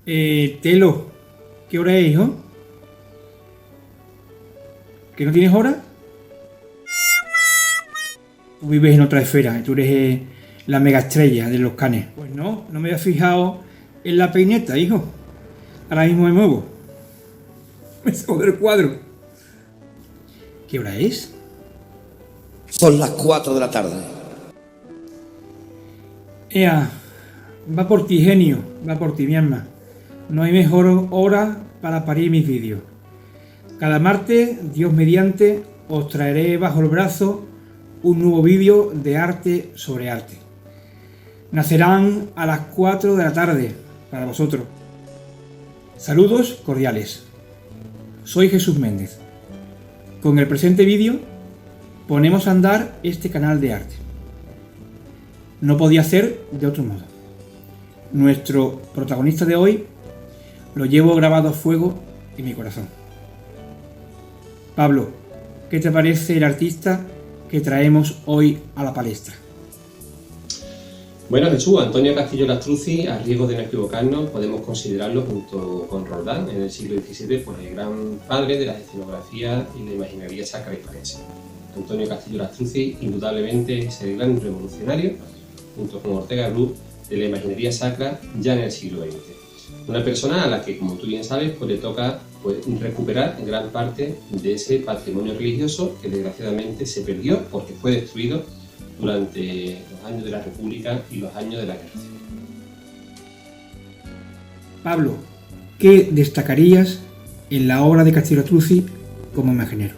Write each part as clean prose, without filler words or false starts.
Telo, ¿qué hora es, hijo? ¿Que no tienes hora? Tú vives en otra esfera, tú eres la mega estrella de los canes. Pues no, no me había fijado en la peineta, hijo. Ahora mismo me muevo. Me salgo del cuadro. ¿Qué hora es? Son las 4 de la tarde. Ea, va por ti, genio, va por ti, mi alma. No hay mejor hora para parir mis vídeos. Cada martes, Dios mediante, os traeré bajo el brazo un nuevo vídeo de arte sobre arte. Nacerán a las 4 de la tarde para vosotros. Saludos cordiales. Soy Jesús Méndez. Con el presente vídeo ponemos a andar este canal de arte. No podía ser de otro modo. Nuestro protagonista de hoy lo llevo grabado a fuego en mi corazón. Pablo, ¿qué te parece el artista que traemos hoy a la palestra? Bueno, Jesús, Antonio Castillo Lastruzzi, a riesgo de no equivocarnos, podemos considerarlo junto con Roldán en el siglo XVII por el gran padre de la escenografía y la imaginería sacra hispalense. Antonio Castillo Lastruzzi indudablemente es el gran revolucionario, junto con Ortega Bru, de la imaginería sacra ya en el siglo XX. Una persona a la que, como tú bien sabes, pues le toca recuperar gran parte de ese patrimonio religioso que desgraciadamente se perdió porque fue destruido durante los años de la República y los años de la Guerra Civil. Pablo, ¿qué destacarías en la obra de Castillo Lastruzzi como imaginero?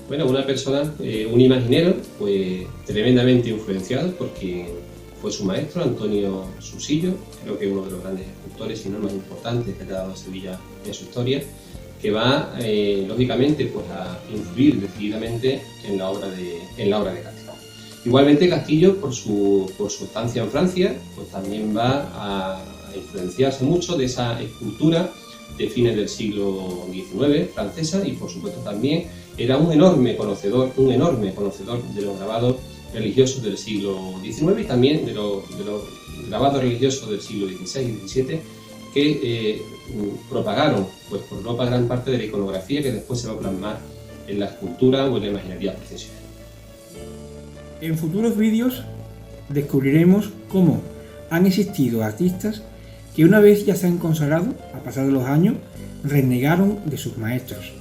Bueno, una persona, un imaginero, pues tremendamente influenciado porque fue su maestro, Antonio Susillo, creo que uno de los grandes escultores, si no el más importante que ha dado Sevilla en su historia, que va, lógicamente, pues a influir decididamente en la obra de Castillo. Igualmente Castillo, por su estancia en Francia, pues también va a influenciarse mucho de esa escultura de fines del siglo XIX francesa y, por supuesto, también era un enorme conocedor de los grabados religiosos del siglo XIX y también de los grabados religiosos del siglo XVI y XVII que propagaron pues, por Europa gran parte de la iconografía que después se va a plasmar en la escultura o en la imaginería procesional. En futuros vídeos descubriremos cómo han existido artistas que una vez ya se han consagrado, a pasar de los años, renegaron de sus maestros,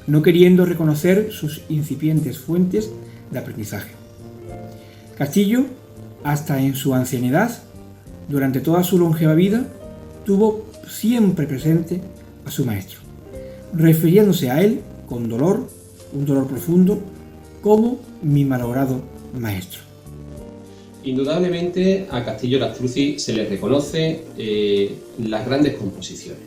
no queriendo reconocer sus incipientes fuentes de aprendizaje. Castillo, hasta en su ancianidad, durante toda su longeva vida, tuvo siempre presente a su maestro, refiriéndose a él con dolor, un dolor profundo, como mi malogrado maestro. Indudablemente a Castillo Lastruzzi se le reconoce las grandes composiciones.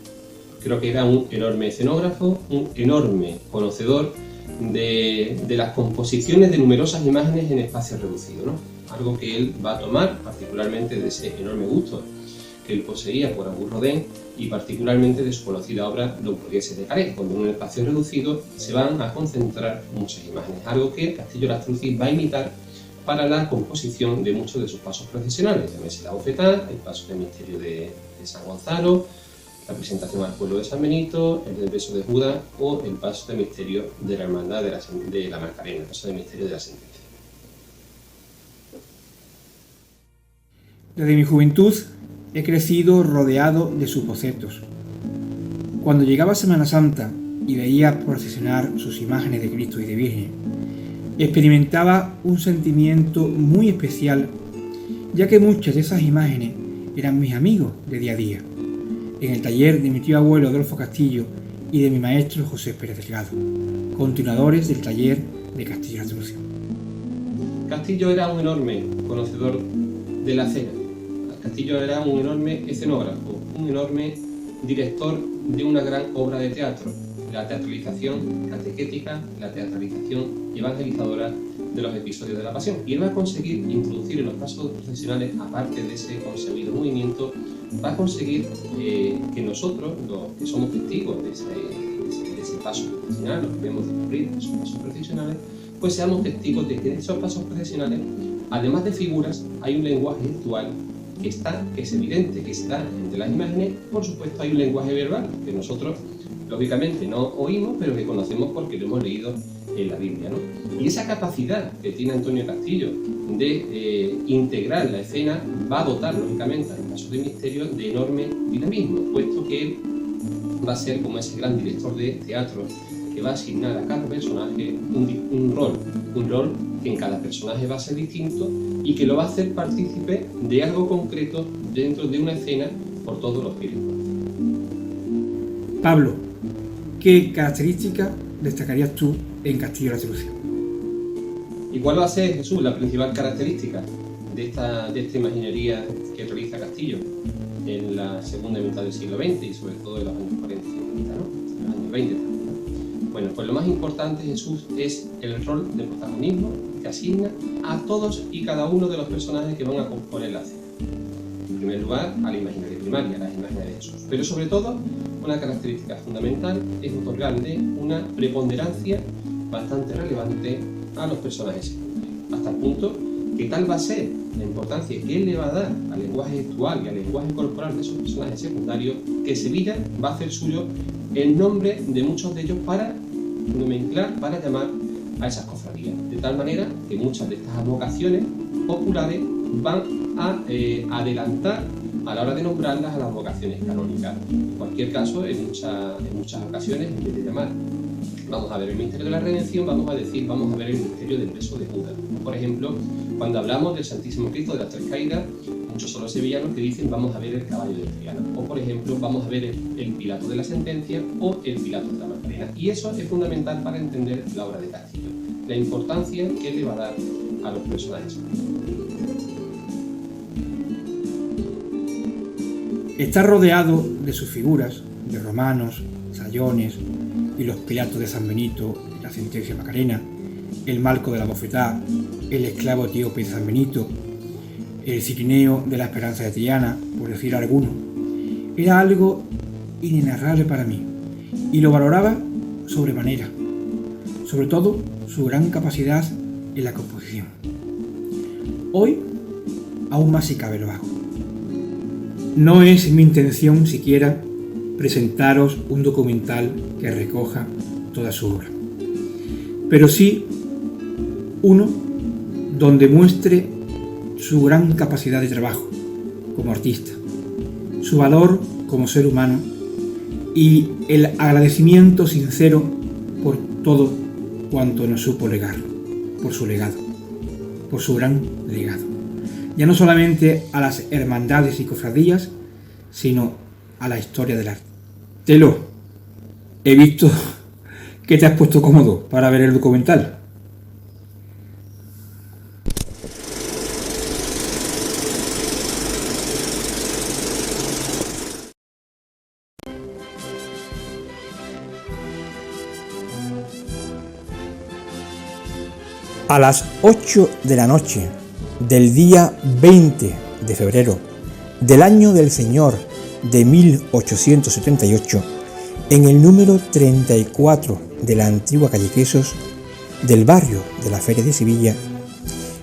Creo que era un enorme escenógrafo, un enorme conocedor de las composiciones de numerosas imágenes en espacios reducidos, ¿no? Algo que él va a tomar particularmente de ese enorme gusto que él poseía por Auguste Rodin y particularmente de su conocida obra Los burgueses de Calais, donde en un espacio reducido se van a concentrar muchas imágenes, algo que Castillo Lastruzzi va a imitar para la composición de muchos de sus pasos procesionales, llámese la bofetada, el paso del misterio de San Gonzalo, la presentación al pueblo de San Benito, el del beso de Judas o el paso del misterio de la hermandad de la Macarena, el paso del misterio de la sentencia. Desde mi juventud he crecido rodeado de sus bocetos. Cuando llegaba Semana Santa y veía procesionar sus imágenes de Cristo y de Virgen, experimentaba un sentimiento muy especial, ya que muchas de esas imágenes eran mis amigos de día a día, en el taller de mi tío abuelo Adolfo Castillo y de mi maestro José Pérez Delgado, continuadores del taller de Castillo Lastruzzi. Castillo era un enorme conocedor de la escena. Castillo era un enorme escenógrafo, un enorme director de una gran obra de teatro, la teatralización catequética, la teatralización evangelizadora de los episodios de la Pasión. Y él va a conseguir introducir en los pasos procesionales, aparte de ese concebido movimiento, va a conseguir que nosotros, los que somos testigos de ese paso procesional, los que vemos descubrir esos pasos procesionales, pues seamos testigos de que en esos pasos procesionales, además de figuras, hay un lenguaje gestual que es evidente, que se da entre las imágenes. Por supuesto hay un lenguaje verbal que nosotros lógicamente no oímos, pero que conocemos porque lo hemos leído en la Biblia, ¿no? Y esa capacidad que tiene Antonio Castillo de integrar la escena va a dotar, lógicamente, en el caso de Misterio, de enorme dinamismo, puesto que él va a ser como ese gran director de teatro que va a asignar a cada personaje un rol que en cada personaje va a ser distinto y que lo va a hacer partícipe de algo concreto dentro de una escena por todos los fines. Pablo, ¿qué características destacarías tú en Castillo la Astrucia? ¿Y cuál va a ser, Jesús, la principal característica de esta imaginería que realiza Castillo en la segunda mitad del siglo XX y sobre todo en los años 40 y 50, ¿no? En los años 20 también? Bueno, pues lo más importante, Jesús, es el rol de protagonismo que asigna a todos y cada uno de los personajes que van a componer la escena. En primer lugar, a la imaginaria primaria, a las imágenes de Jesús. Pero sobre todo, una característica fundamental es otorgarle una preponderancia bastante relevante a los personajes secundarios, hasta el punto que tal va a ser la importancia que él le va a dar al lenguaje gestual y al lenguaje corporal de esos personajes secundarios, que Sevilla va a hacer suyo el nombre de muchos de ellos para nomenclar, para llamar a esas cofradías, de tal manera que muchas de estas advocaciones populares van a adelantar a la hora de nombrarlas a las vocaciones canónicas. En cualquier caso, en muchas ocasiones, en vez de llamar vamos a ver el misterio de la redención, vamos a decir vamos a ver el misterio del beso de Judas. Por ejemplo, cuando hablamos del Santísimo Cristo de las Tres Caídas, muchos son los sevillanos que dicen vamos a ver el caballo de Triana, o por ejemplo vamos a ver el Pilato de la Sentencia o el Pilato de la Magdalena. Y eso es fundamental para entender la obra de Castillo, la importancia que le va a dar a los personajes. Está rodeado de sus figuras, de romanos, sayones y los Pilatos de San Benito, la Sentencia Macarena, el Marco de la Bofetá, el esclavo etíope de San Benito, el Cirineo de la Esperanza de Triana, por decir alguno. Era algo inenarrable para mí y lo valoraba sobremanera, sobre todo su gran capacidad en la composición. Hoy aún más si cabe lo hago. No es mi intención siquiera presentaros un documental que recoja toda su obra, pero sí uno donde muestre su gran capacidad de trabajo como artista, su valor como ser humano y el agradecimiento sincero por todo cuanto nos supo legar, por su legado, por su gran legado. Ya no solamente a las hermandades y cofradías, sino a la historia del arte. Telo, he visto que te has puesto cómodo para ver el documental. A las 8 de la noche del día 20 de febrero del año del Señor de 1878, en el número 34 de la antigua calle Quesos del barrio de la Feria de Sevilla,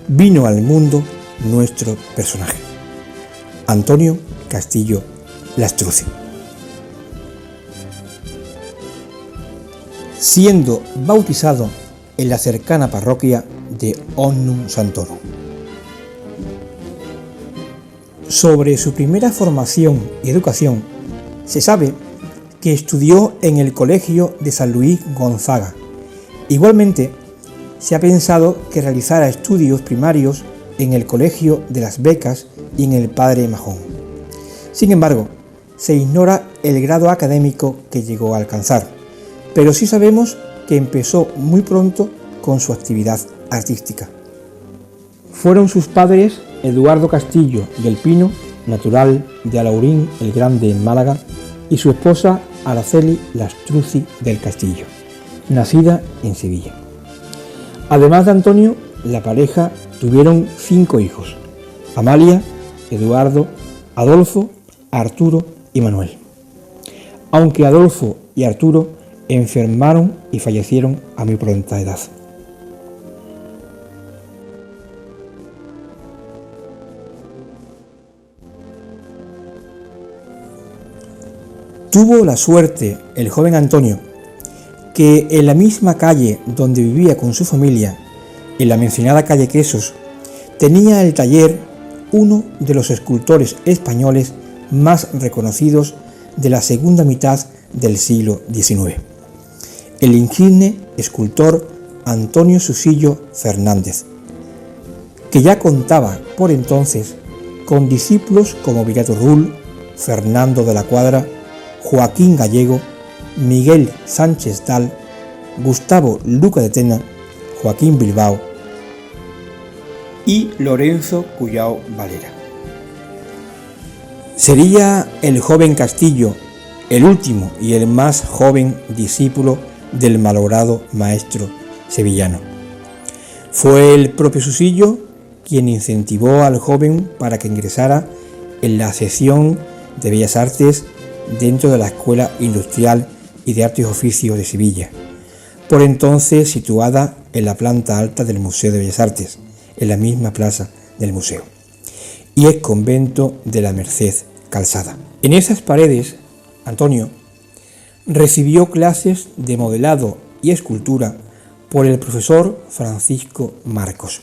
vino al mundo nuestro personaje, Antonio Castillo Lastrucci. Siendo bautizado en la cercana parroquia de Omnium Santorum. Sobre su primera formación y educación, se sabe que estudió en el Colegio de San Luis Gonzaga. Igualmente, se ha pensado que realizara estudios primarios en el Colegio de las Becas y en el Padre Majón. Sin embargo, se ignora el grado académico que llegó a alcanzar, pero sí sabemos que empezó muy pronto con su actividad artística. Fueron sus padres Eduardo Castillo del Pino, natural de Alaurín el Grande en Málaga, y su esposa Araceli Lastrucci del Castillo, nacida en Sevilla. Además de Antonio, la pareja tuvieron 5 hijos: Amalia, Eduardo, Adolfo, Arturo y Manuel. Aunque Adolfo y Arturo enfermaron y fallecieron a muy pronta edad. Tuvo la suerte el joven Antonio que en la misma calle donde vivía con su familia, en la mencionada calle Quesos, tenía el taller uno de los escultores españoles más reconocidos de la segunda mitad del siglo XIX, el insigne escultor Antonio Susillo Fernández, que ya contaba por entonces con discípulos como Viriato Rull, Fernando de la Cuadra, Joaquín Gallego, Miguel Sánchez Dal, Gustavo Luca de Tena, Joaquín Bilbao y Lorenzo Cuyao Valera. Sería el joven Castillo el último y el más joven discípulo del malogrado maestro sevillano. Fue el propio Susillo quien incentivó al joven para que ingresara en la sección de Bellas Artes dentro de la Escuela Industrial y de Artes y Oficios de Sevilla, por entonces situada en la planta alta del Museo de Bellas Artes, en la misma plaza del museo, y ex convento de la Merced Calzada. En esas paredes, Antonio recibió clases de modelado y escultura por el profesor Francisco Marcos.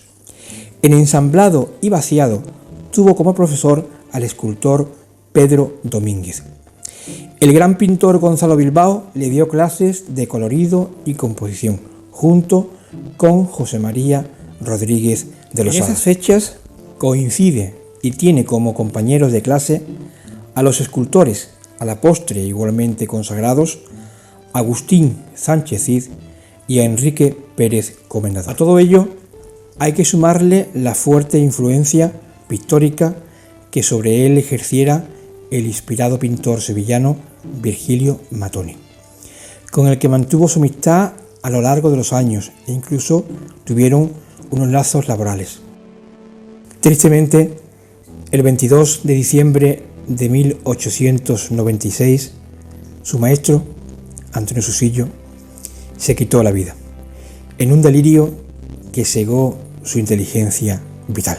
En ensamblado y vaciado tuvo como profesor al escultor Pedro Domínguez. El gran pintor Gonzalo Bilbao le dio clases de colorido y composición, junto con José María Rodríguez de los Santos. En esas fechas coincide y tiene como compañeros de clase a los escultores, a la postre igualmente consagrados, Agustín Sánchez Cid y a Enrique Pérez Comendador. A todo ello hay que sumarle la fuerte influencia pictórica que sobre él ejerciera el inspirado pintor sevillano Virgilio Matoni, con el que mantuvo su amistad a lo largo de los años e incluso tuvieron unos lazos laborales. Tristemente, el 22 de diciembre de 1896, su maestro, Antonio Susillo, se quitó la vida, en un delirio que cegó su inteligencia vital.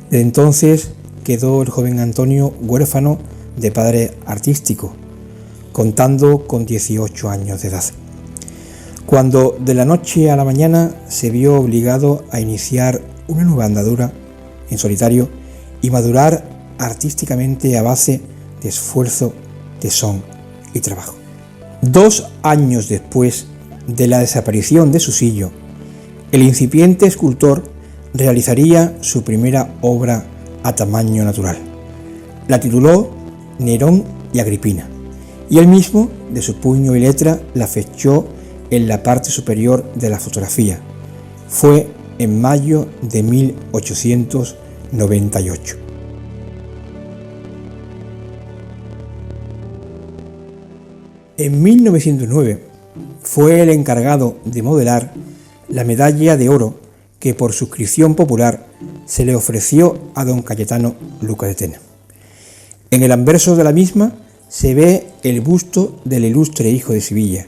Desde entonces quedó el joven Antonio huérfano de padre artístico, contando con 18 años de edad, cuando de la noche a la mañana se vio obligado a iniciar una nueva andadura en solitario y madurar artísticamente a base de esfuerzo, tesón y trabajo. 2 años después de la desaparición de Susillo, el incipiente escultor realizaría su primera obra a tamaño natural. La tituló Nerón y Agripina, y él mismo, de su puño y letra, la fechó en la parte superior de la fotografía. Fue en mayo de 1898. En 1909 fue el encargado de modelar la medalla de oro que por suscripción popular se le ofreció a don Cayetano Luca de Tena. En el anverso de la misma se ve el busto del ilustre hijo de Sevilla,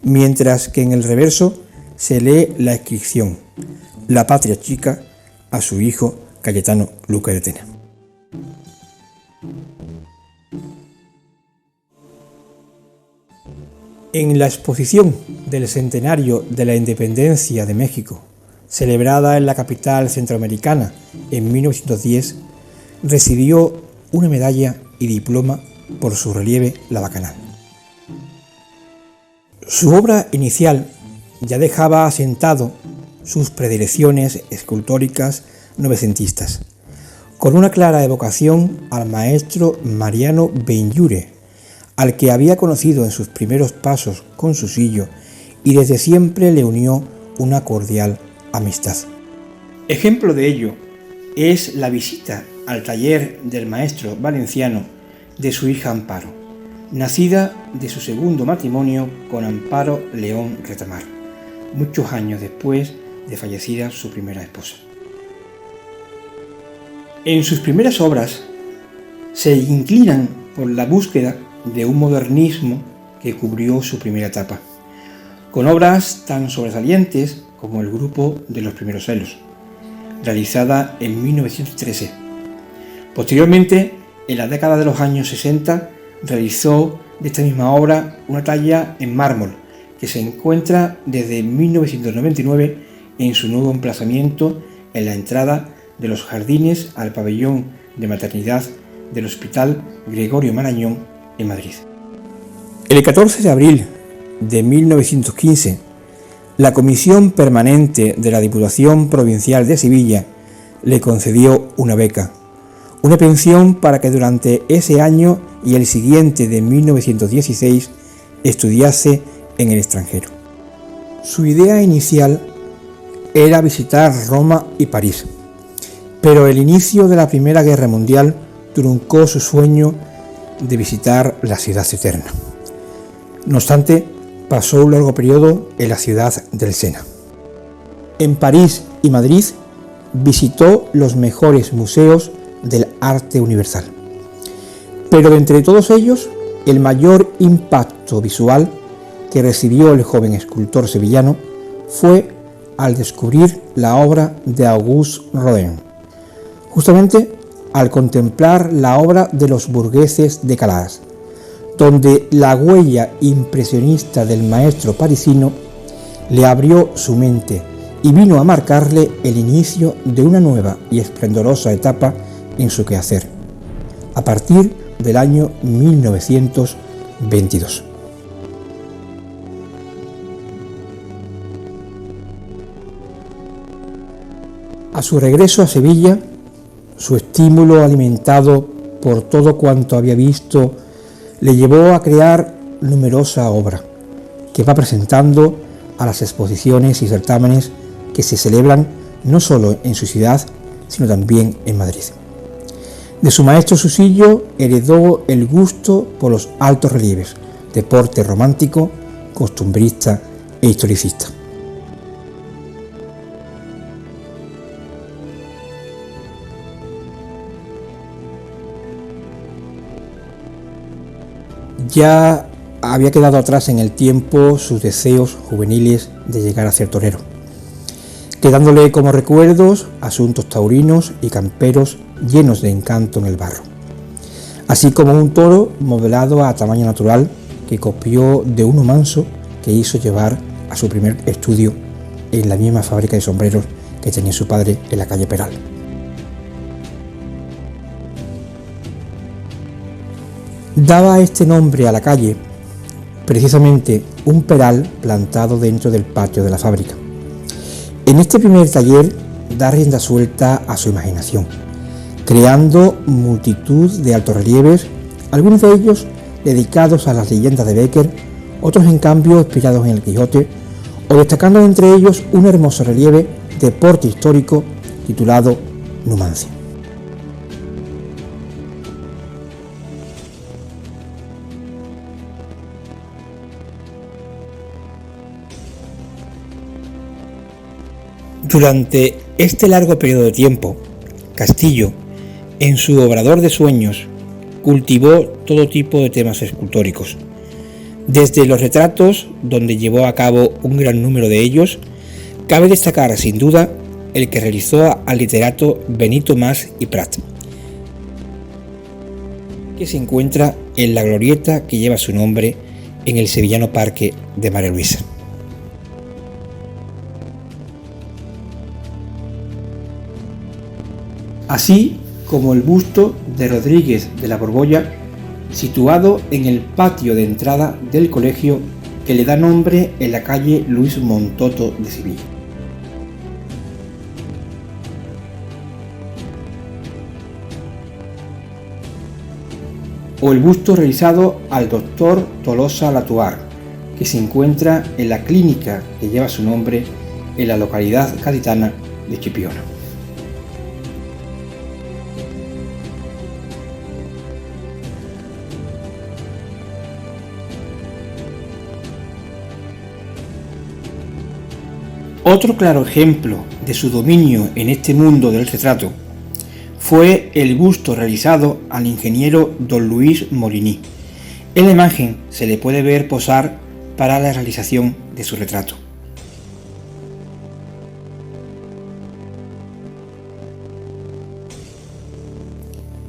mientras que en el reverso se lee la inscripción La patria chica a su hijo Cayetano Luca de Tena. En la exposición del centenario de la independencia de México, celebrada en la capital centroamericana en 1910, recibió una medalla y diploma por su relieve La Bacanal. Su obra inicial ya dejaba asentado sus predilecciones escultóricas novecentistas, con una clara evocación al maestro Mariano Benlliure, al que había conocido en sus primeros pasos con Susillo y desde siempre le unió una cordial amistad. Ejemplo de ello es la visita al taller del maestro valenciano de su hija Amparo, nacida de su segundo matrimonio con Amparo León Retamar, muchos años después de fallecida su primera esposa. En sus primeras obras se inclinan por la búsqueda de un modernismo que cubrió su primera etapa, con obras tan sobresalientes como el grupo de los primeros celos, realizada en 1913. Posteriormente, en la década de los años 60, realizó de esta misma obra una talla en mármol que se encuentra desde 1999 en su nuevo emplazamiento en la entrada de los jardines al pabellón de maternidad del Hospital Gregorio Marañón en Madrid. El 14 de abril de 1915, la Comisión Permanente de la Diputación Provincial de Sevilla le concedió una beca, una pensión para que durante ese año y el siguiente de 1916 estudiase en el extranjero. Su idea inicial era visitar Roma y París, pero el inicio de la Primera Guerra Mundial truncó su sueño de visitar la ciudad eterna. No obstante, pasó un largo periodo en la ciudad del Sena. En París y Madrid visitó los mejores museos del arte universal. Pero de entre todos ellos, el mayor impacto visual que recibió el joven escultor sevillano fue al descubrir la obra de Auguste Rodin, justamente al contemplar la obra de los burgueses de Calas, donde la huella impresionista del maestro parisino le abrió su mente y vino a marcarle el inicio de una nueva y esplendorosa etapa en su quehacer, a partir del año 1922. A su regreso a Sevilla, su estímulo alimentado por todo cuanto había visto le llevó a crear numerosa obra que va presentando a las exposiciones y certámenes que se celebran no solo en su ciudad, sino también en Madrid. De su maestro Susillo heredó el gusto por los altos relieves, deporte romántico, costumbrista e historicista. Ya había quedado atrás en el tiempo sus deseos juveniles de llegar a ser torero, quedándole como recuerdos asuntos taurinos y camperos llenos de encanto en el barro, así como un toro modelado a tamaño natural que copió de uno manso que hizo llevar a su primer estudio en la misma fábrica de sombreros que tenía su padre en la calle Peral. Daba este nombre a la calle precisamente un peral plantado dentro del patio de la fábrica. En este primer taller da rienda suelta a su imaginación, creando multitud de altorrelieves, algunos de ellos dedicados a las leyendas de Bécquer, otros en cambio inspirados en el Quijote, o destacando entre ellos un hermoso relieve de porte histórico titulado Numancia. Durante este largo periodo de tiempo, Castillo, en su obrador de sueños, cultivó todo tipo de temas escultóricos, desde los retratos, donde llevó a cabo un gran número de ellos. Cabe destacar sin duda el que realizó al literato Benito Mas y Prat, que se encuentra en la glorieta que lleva su nombre en el sevillano Parque de María Luisa. Así como el busto de Rodríguez de la Borbolla, situado en el patio de entrada del colegio que le da nombre en la calle Luis Montoto de Sevilla. O el busto realizado al doctor Tolosa Latuar, que se encuentra en la clínica que lleva su nombre en la localidad gaditana de Chipiona. Otro claro ejemplo de su dominio en este mundo del retrato fue el busto realizado al ingeniero don Luis Moliní. En la imagen se le puede ver posar para la realización de su retrato.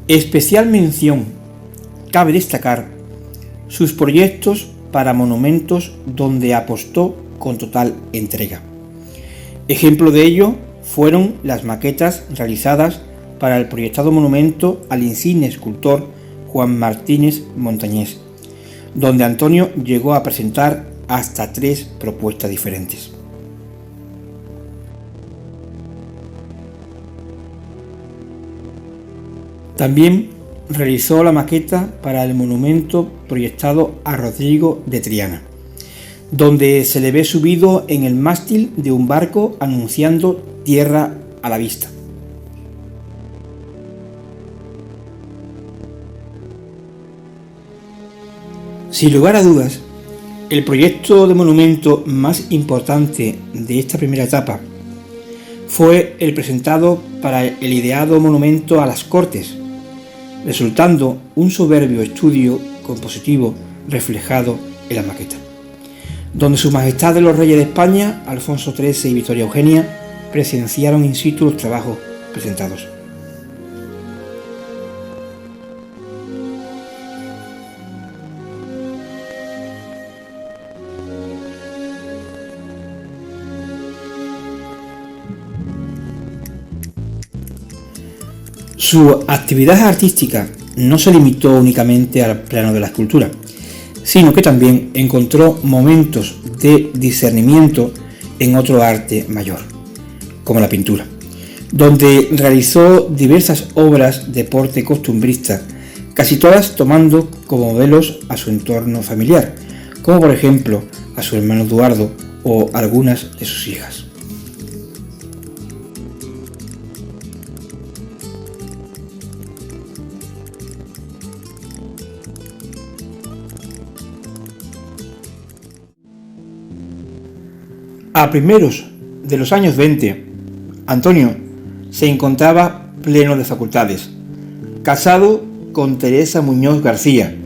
Especial mención cabe destacar sus proyectos para monumentos donde apostó con total entrega. Ejemplo de ello fueron las maquetas realizadas para el proyectado monumento al insigne escultor Juan Martínez Montañés, donde Antonio llegó a presentar hasta 3 propuestas diferentes. También realizó la maqueta para el monumento proyectado a Rodrigo de Triana, donde se le ve subido en el mástil de un barco anunciando tierra a la vista. Sin lugar a dudas, el proyecto de monumento más importante de esta primera etapa fue el presentado para el ideado monumento a las Cortes, resultando un soberbio estudio compositivo reflejado en la maqueta, donde Su Majestad de los Reyes de España, Alfonso XIII y Victoria Eugenia, presenciaron in situ los trabajos presentados. Su actividad artística no se limitó únicamente al plano de la escultura, sino que también encontró momentos de discernimiento en otro arte mayor, como la pintura, donde realizó diversas obras de porte costumbrista, casi todas tomando como modelos a su entorno familiar, como por ejemplo a su hermano Eduardo o algunas de sus hijas. A primeros de los años 20, Antonio se encontraba pleno de facultades. Casado con Teresa Muñoz García,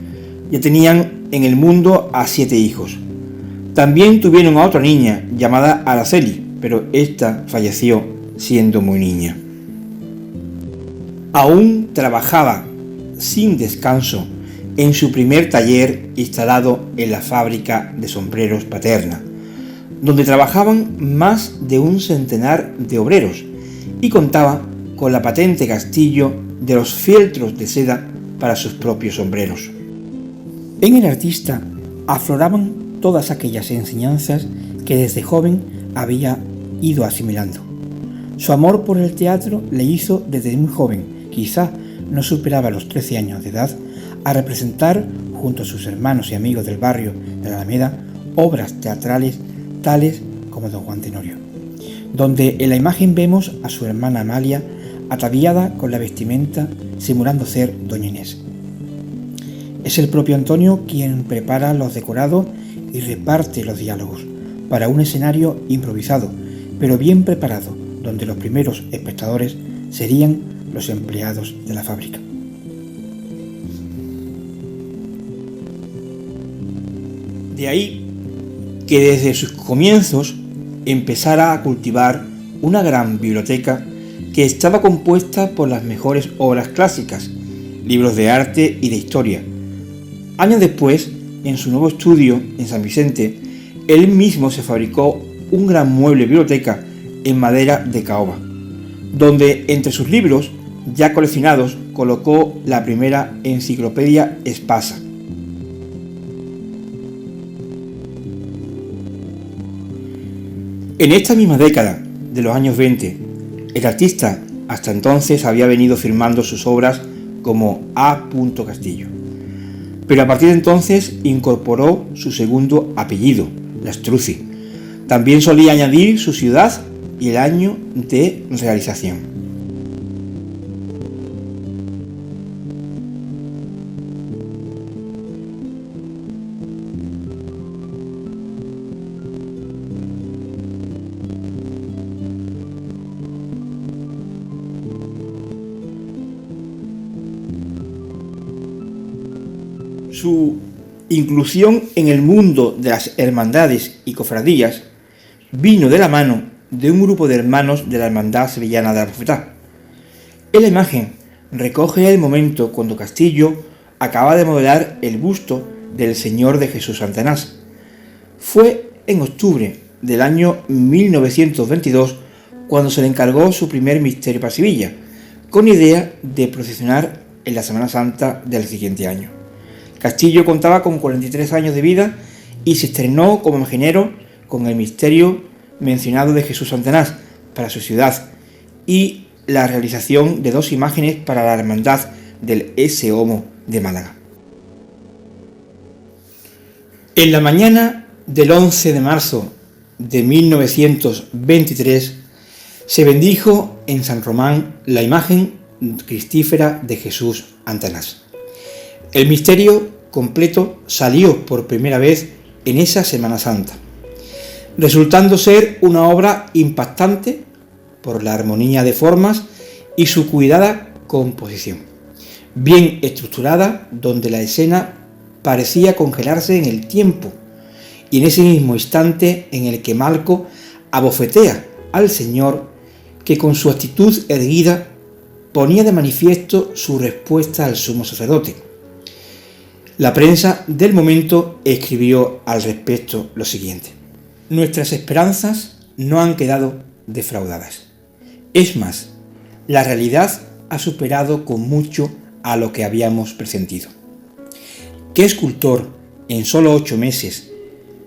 ya tenían en el mundo a 7 hijos. También tuvieron a otra niña llamada Araceli, pero esta falleció siendo muy niña. Aún trabajaba sin descanso en su primer taller instalado en la fábrica de sombreros paterna, donde trabajaban más de un centenar de obreros y contaba con la patente Castillo de los fieltros de seda para sus propios sombreros. En el artista afloraban todas aquellas enseñanzas que desde joven había ido asimilando. Su amor por el teatro le hizo desde muy joven, quizá no superaba los 13 años de edad, a representar junto a sus hermanos y amigos del barrio de la Alameda obras teatrales tales como Don Juan Tenorio, donde en la imagen vemos a su hermana Amalia ataviada con la vestimenta simulando ser Doña Inés. Es el propio Antonio quien prepara los decorados y reparte los diálogos para un escenario improvisado, pero bien preparado, donde los primeros espectadores serían los empleados de la fábrica. De ahí que desde sus comienzos empezara a cultivar una gran biblioteca que estaba compuesta por las mejores obras clásicas, libros de arte y de historia. Años después, en su nuevo estudio en San Vicente, él mismo se fabricó un gran mueble biblioteca en madera de caoba, donde entre sus libros ya coleccionados colocó la primera enciclopedia Espasa. En esta misma década de los años 20, el artista hasta entonces había venido firmando sus obras como A. Castillo, pero a partir de entonces incorporó su segundo apellido, Lastruzzi. También solía añadir su ciudad y el año de realización. Su inclusión en el mundo de las hermandades y cofradías vino de la mano de un grupo de hermanos de la Hermandad Sevillana de la Bofetá. En la imagen recoge el momento cuando Castillo acaba de modelar el busto del Señor de Jesús Santanás. Fue en octubre del año 1922 cuando se le encargó su primer misterio para Sevilla, con idea de procesionar en la Semana Santa del siguiente año. Castillo contaba con 43 años de vida y se estrenó como imaginero con el misterio mencionado de Jesús Santanás para su ciudad y la realización de 2 imágenes para la hermandad del S. Homo de Málaga. En la mañana del 11 de marzo de 1923 se bendijo en San Román la imagen cristífera de Jesús Santanás. El misterio completo salió por primera vez en esa Semana Santa, resultando ser una obra impactante por la armonía de formas y su cuidada composición, bien estructurada, donde la escena parecía congelarse en el tiempo, y en ese mismo instante en el que Malco abofetea al Señor, que con su actitud erguida ponía de manifiesto su respuesta al sumo sacerdote. La prensa del momento escribió al respecto lo siguiente: nuestras esperanzas no han quedado defraudadas. Es más, la realidad ha superado con mucho a lo que habíamos presentido. ¿Qué escultor en solo 8 meses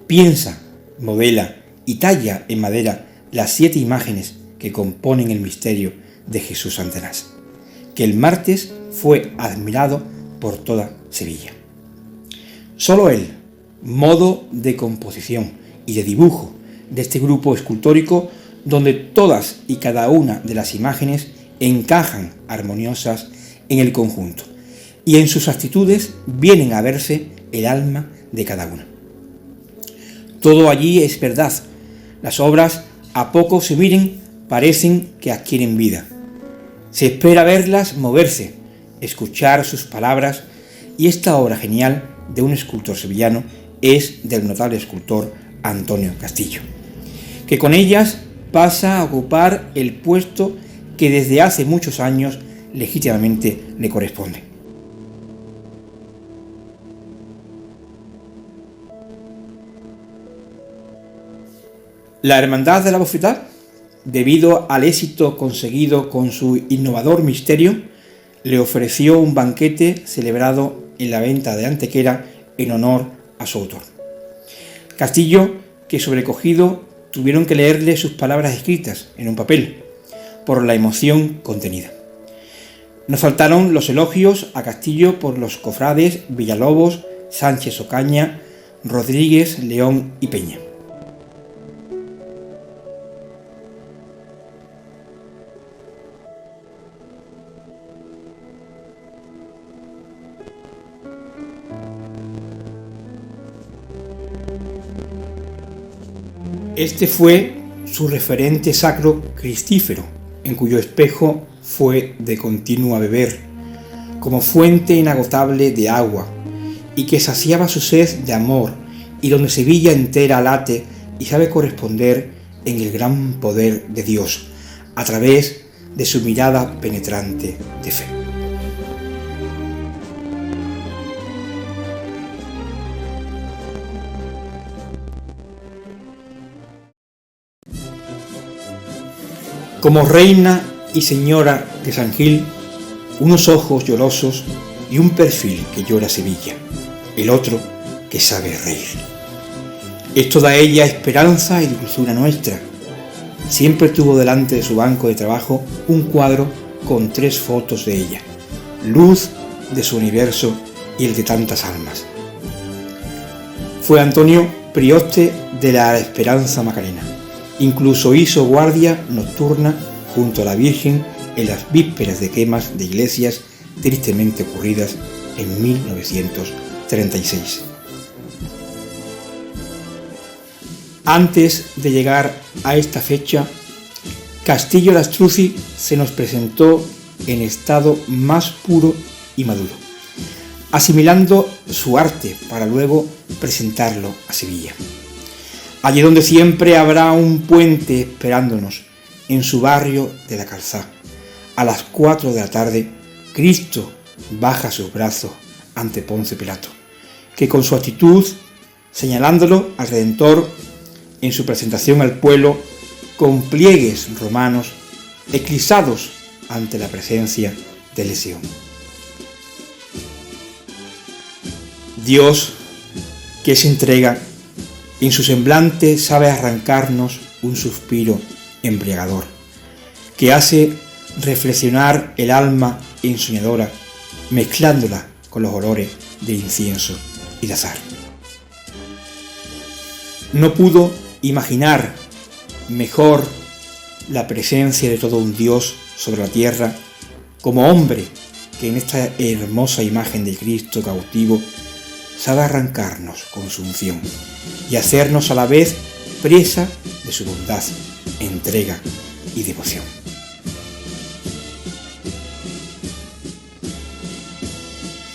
piensa, modela y talla en madera las 7 imágenes que componen el misterio de Jesús Santanás, que el martes fue admirado por toda Sevilla? Solo él, modo de composición y de dibujo de este grupo escultórico, donde todas y cada una de las imágenes encajan armoniosas en el conjunto, y en sus actitudes vienen a verse el alma de cada una. Todo allí es verdad. Las obras, a poco se miren, parecen que adquieren vida. Se espera verlas moverse, escuchar sus palabras, y esta obra genial de un escultor sevillano es del notable escultor Antonio Castillo, que con ellas pasa a ocupar el puesto que desde hace muchos años legítimamente le corresponde. La Hermandad de la Bofetá, debido al éxito conseguido con su innovador misterio, le ofreció un banquete celebrado en la venta de Antequera en honor a su autor. Castillo, que sobrecogido tuvieron que leerle sus palabras escritas en un papel, por la emoción contenida. No faltaron los elogios a Castillo por los cofrades Villalobos, Sánchez Ocaña, Rodríguez, León y Peña. Este fue su referente sacro cristífero, en cuyo espejo fue de continuo a beber, como fuente inagotable de agua, y que saciaba su sed de amor, y donde Sevilla entera late y sabe corresponder en el gran poder de Dios, a través de su mirada penetrante de fe. Como reina y señora de San Gil, unos ojos llorosos y un perfil que llora Sevilla, el otro que sabe reír. Esto da a ella esperanza y dulzura nuestra. Siempre tuvo delante de su banco de trabajo un cuadro con 3 fotos de ella, luz de su universo y el de tantas almas. Fue Antonio prioste de la Esperanza Macarena. Incluso hizo guardia nocturna junto a la Virgen en las vísperas de quemas de iglesias tristemente ocurridas en 1936. Antes de llegar a esta fecha, Castillo Lastruzzi se nos presentó en estado más puro y maduro, asimilando su arte para luego presentarlo a Sevilla. Allí donde siempre habrá un puente esperándonos, en su barrio de la Calzá. A las 4 de la tarde, Cristo baja sus brazos ante Ponce Pilato, que con su actitud, señalándolo al Redentor en su presentación al pueblo, con pliegues romanos, eclipsados ante la presencia del Lesión. Dios, que se entrega, en su semblante sabe arrancarnos un suspiro embriagador, que hace reflexionar el alma ensoñadora, mezclándola con los olores de incienso y de azahar. No pudo imaginar mejor la presencia de todo un Dios sobre la tierra como hombre que en esta hermosa imagen de Cristo cautivo sabe arrancarnos con su unción y hacernos a la vez presa de su bondad, entrega y devoción.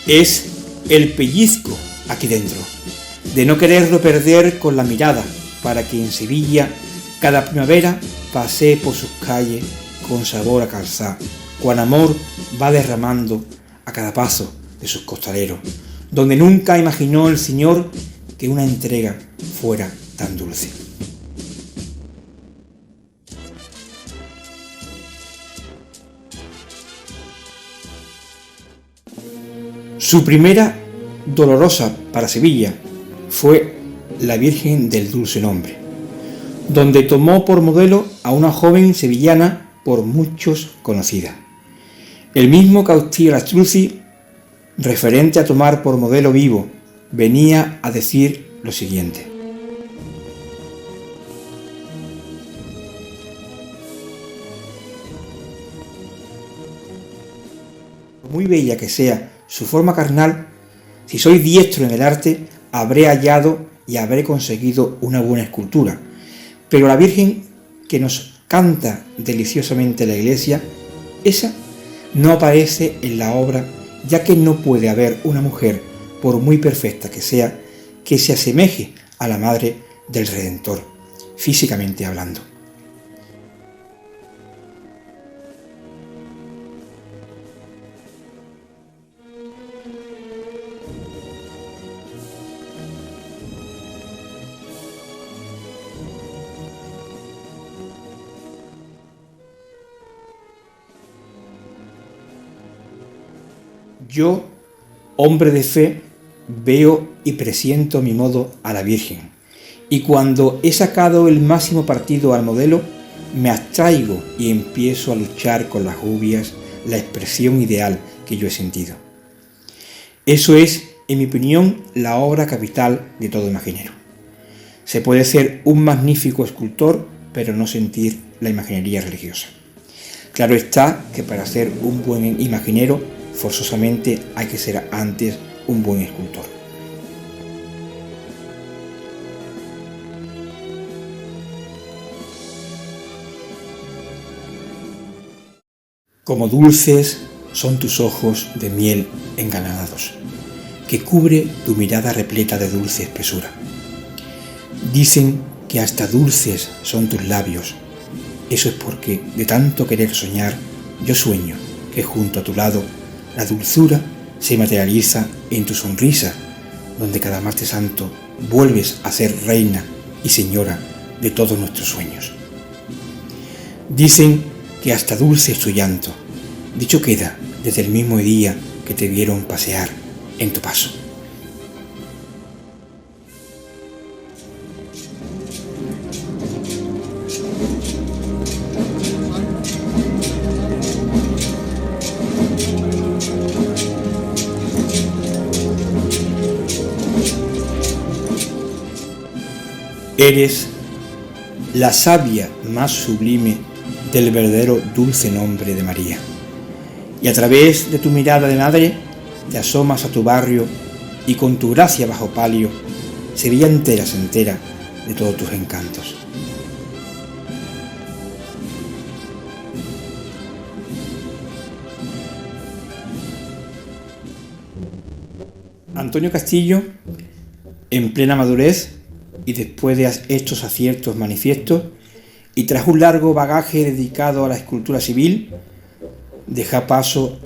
Es el pellizco aquí dentro, de no quererlo perder con la mirada, para que en Sevilla cada primavera pasee por sus calles con sabor a calzá, cuán amor va derramando a cada paso de sus costaleros, donde nunca imaginó el Señor que una entrega fuera tan dulce. Su primera dolorosa para Sevilla fue la Virgen del Dulce Nombre, donde tomó por modelo a una joven sevillana por muchos conocida. El mismo Caustío Lastruzzi, referente a tomar por modelo vivo, venía a decir lo siguiente: muy bella que sea su forma carnal, si soy diestro en el arte, habré hallado y habré conseguido una buena escultura. Pero la Virgen que nos canta deliciosamente la Iglesia, esa no aparece en la obra, ya que no puede haber una mujer, por muy perfecta que sea, que se asemeje a la Madre del Redentor, físicamente hablando. Yo, hombre de fe, veo y presiento a mi modo a la Virgen, y cuando he sacado el máximo partido al modelo, me abstraigo y empiezo a luchar con las rubias la expresión ideal que yo he sentido. Eso es, en mi opinión, la obra capital de todo imaginero. Se puede ser un magnífico escultor, pero no sentir la imaginería religiosa. Claro está que para ser un buen imaginero, forzosamente hay que ser antes un buen escultor. Como dulces son tus ojos de miel engalanados, que cubre tu mirada repleta de dulce espesura. Dicen que hasta dulces son tus labios. Eso es porque, de tanto querer soñar, yo sueño que junto a tu lado la dulzura se materializa en tu sonrisa, donde cada martes santo vuelves a ser reina y señora de todos nuestros sueños. Dicen que hasta dulce es tu llanto. Dicho queda desde el mismo día que te vieron pasear en tu paso. Eres la savia más sublime del verdadero dulce nombre de María. Y a través de tu mirada de madre, te asomas a tu barrio y con tu gracia bajo palio, Sevilla entera se entera de todos tus encantos. Antonio Castillo, en plena madurez, y después de estos aciertos manifiestos, y tras un largo bagaje dedicado a la escultura civil, deja paso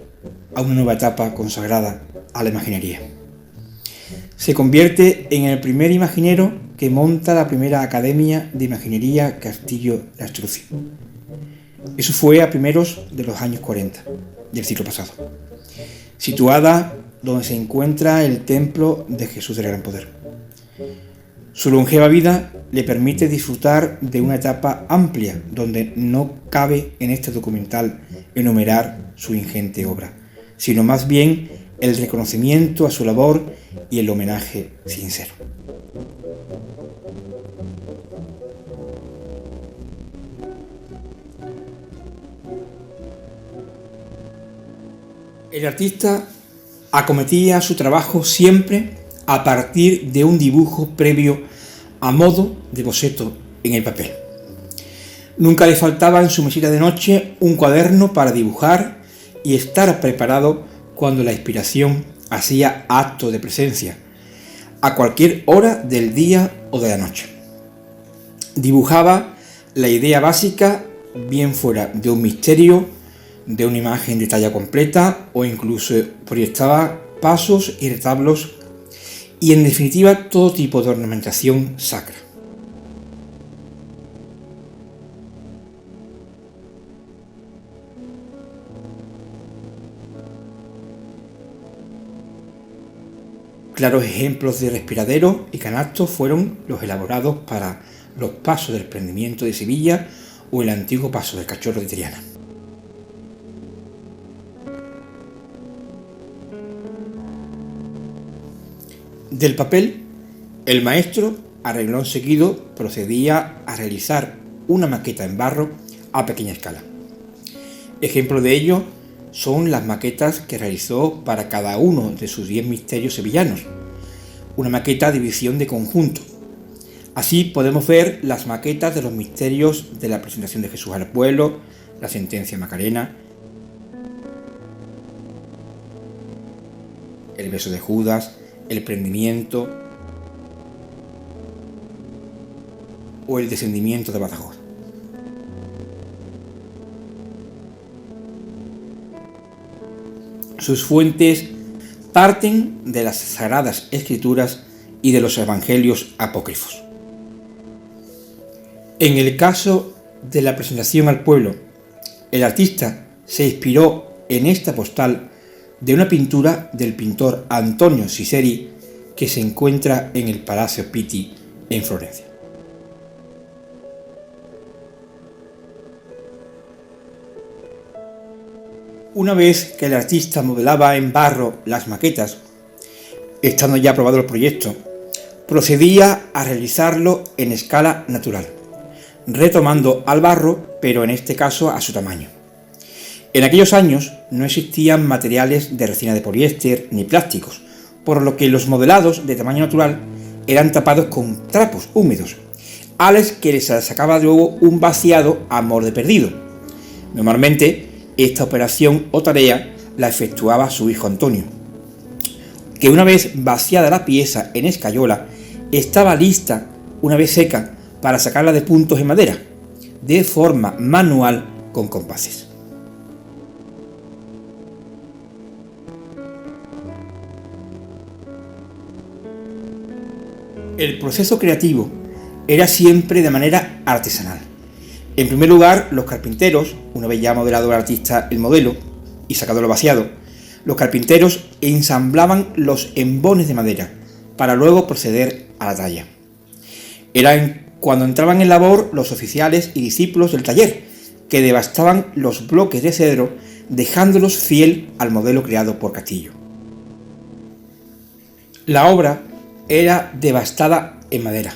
a una nueva etapa consagrada a la imaginería. Se convierte en el primer imaginero que monta la primera Academia de Imaginería Castillo de Astruccio. Eso fue a primeros de los años 40 del siglo pasado, situada donde se encuentra el Templo de Jesús del Gran Poder. Su longeva vida le permite disfrutar de una etapa amplia donde no cabe en este documental enumerar su ingente obra, sino más bien el reconocimiento a su labor y el homenaje sincero. El artista acometía su trabajo siempre a partir de un dibujo previo a modo de boceto en el papel. Nunca le faltaba en su mesita de noche un cuaderno para dibujar y estar preparado cuando la inspiración hacía acto de presencia, a cualquier hora del día o de la noche. Dibujaba la idea básica, bien fuera de un misterio, de una imagen de talla completa, o incluso proyectaba pasos y retablos y en definitiva todo tipo de ornamentación sacra. Claros ejemplos de respiraderos y canastos fueron los elaborados para los pasos del prendimiento de Sevilla o el antiguo paso del Cachorro de Triana. Del papel, el maestro, a renglón seguido, procedía a realizar una maqueta en barro a pequeña escala. Ejemplo de ello son las maquetas que realizó para cada uno de sus 10 misterios sevillanos, una maqueta de visión de conjunto. Así podemos ver las maquetas de los misterios de la presentación de Jesús al pueblo, la sentencia Macarena, el beso de Judas, el prendimiento o el descendimiento de Badajoz. Sus fuentes parten de las Sagradas Escrituras y de los Evangelios apócrifos. En el caso de la presentación al pueblo, el artista se inspiró en esta postal de una pintura del pintor Antonio Ciceri que se encuentra en el Palacio Pitti en Florencia. Una vez que el artista modelaba en barro las maquetas, estando ya aprobado el proyecto, procedía a realizarlo en escala natural, retomando al barro, pero en este caso a su tamaño. En aquellos años no existían materiales de resina de poliéster ni plásticos, por lo que los modelados de tamaño natural eran tapados con trapos húmedos, a los que les sacaba luego un vaciado a molde perdido. Normalmente, esta operación o tarea la efectuaba su hijo Antonio, que una vez vaciada la pieza en escayola, estaba lista, una vez seca, para sacarla de puntos en madera, de forma manual con compases. El proceso creativo era siempre de manera artesanal. En primer lugar, los carpinteros, una vez ya modelado el artista el modelo y sacado lo vaciado, los carpinteros ensamblaban los embones de madera para luego proceder a la talla. Era cuando entraban en labor los oficiales y discípulos del taller, que devastaban los bloques de cedro dejándolos fiel al modelo creado por Castillo. La obra era devastada en madera,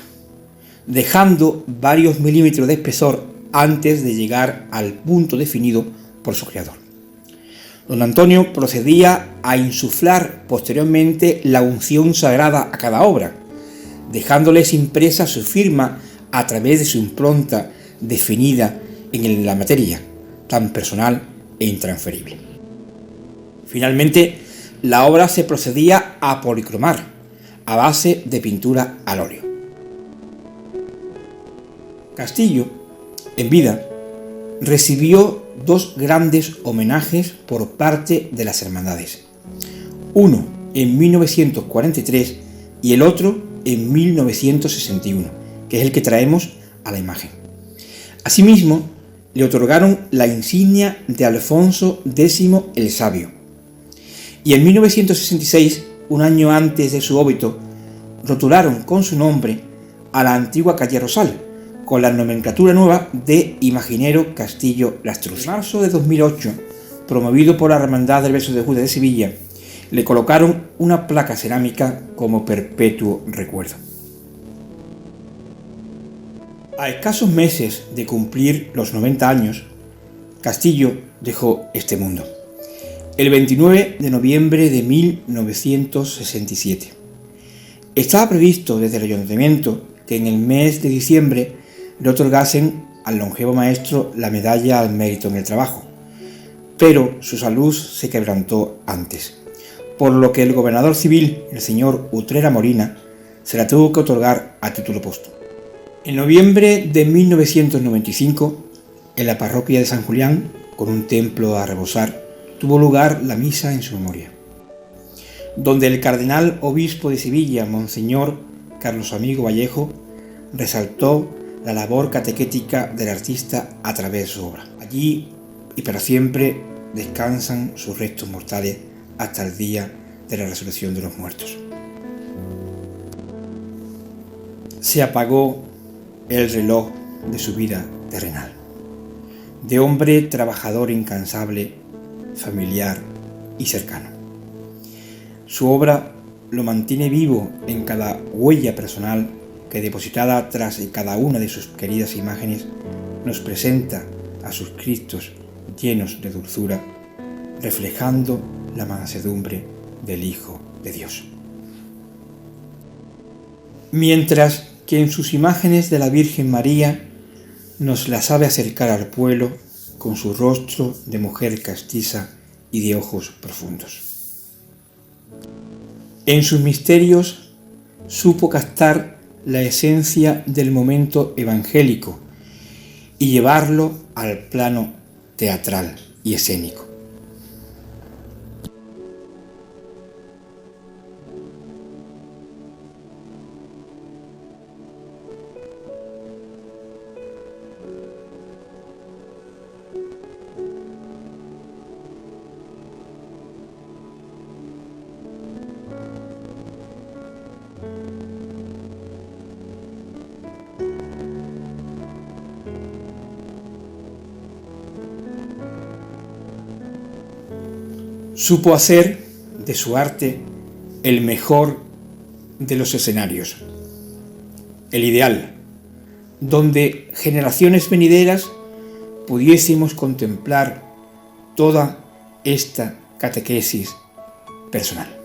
dejando varios milímetros de espesor antes de llegar al punto definido por su creador. Don Antonio procedía a insuflar posteriormente la unción sagrada a cada obra, dejándoles impresa su firma a través de su impronta definida en la materia, tan personal e intransferible. Finalmente, la obra se procedía a policromar, a base de pintura al óleo. Castillo, en vida, recibió dos grandes homenajes por parte de las hermandades. Uno en 1943 y el otro en 1961, que es el que traemos a la imagen. Asimismo, le otorgaron la insignia de Alfonso X el Sabio. Y en 1966, un año antes de su óbito, rotularon con su nombre a la antigua calle Rosal, con la nomenclatura nueva de Imaginero Castillo Lastrucci. En marzo de 2008, promovido por la Hermandad del Verso de Judas de Sevilla, le colocaron una placa cerámica como perpetuo recuerdo. A escasos meses de cumplir los 90 años, Castillo dejó este mundo, el 29 de noviembre de 1967. Estaba previsto desde el Ayuntamiento que en el mes de diciembre le otorgasen al longevo maestro la medalla al mérito en el trabajo, pero su salud se quebrantó antes, por lo que el gobernador civil, el señor Utrera Molina, se la tuvo que otorgar a título póstumo. En noviembre de 1995, en la parroquia de San Julián, con un templo a rebosar, tuvo lugar la misa en su memoria, donde el cardenal obispo de Sevilla, Monseñor Carlos Amigo Vallejo, resaltó la labor catequética del artista a través de su obra. Allí y para siempre descansan sus restos mortales hasta el día de la resurrección de los muertos. Se apagó el reloj de su vida terrenal, de hombre trabajador incansable, familiar y cercano. Su obra lo mantiene vivo en cada huella personal que, depositada tras cada una de sus queridas imágenes, nos presenta a sus Cristos llenos de dulzura, reflejando la mansedumbre del Hijo de Dios. Mientras que en sus imágenes de la Virgen María nos la sabe acercar al pueblo con su rostro de mujer castiza y de ojos profundos. En sus misterios supo captar la esencia del momento evangélico y llevarlo al plano teatral y escénico. Supo hacer de su arte el mejor de los escenarios, el ideal, donde generaciones venideras pudiésemos contemplar toda esta catequesis personal.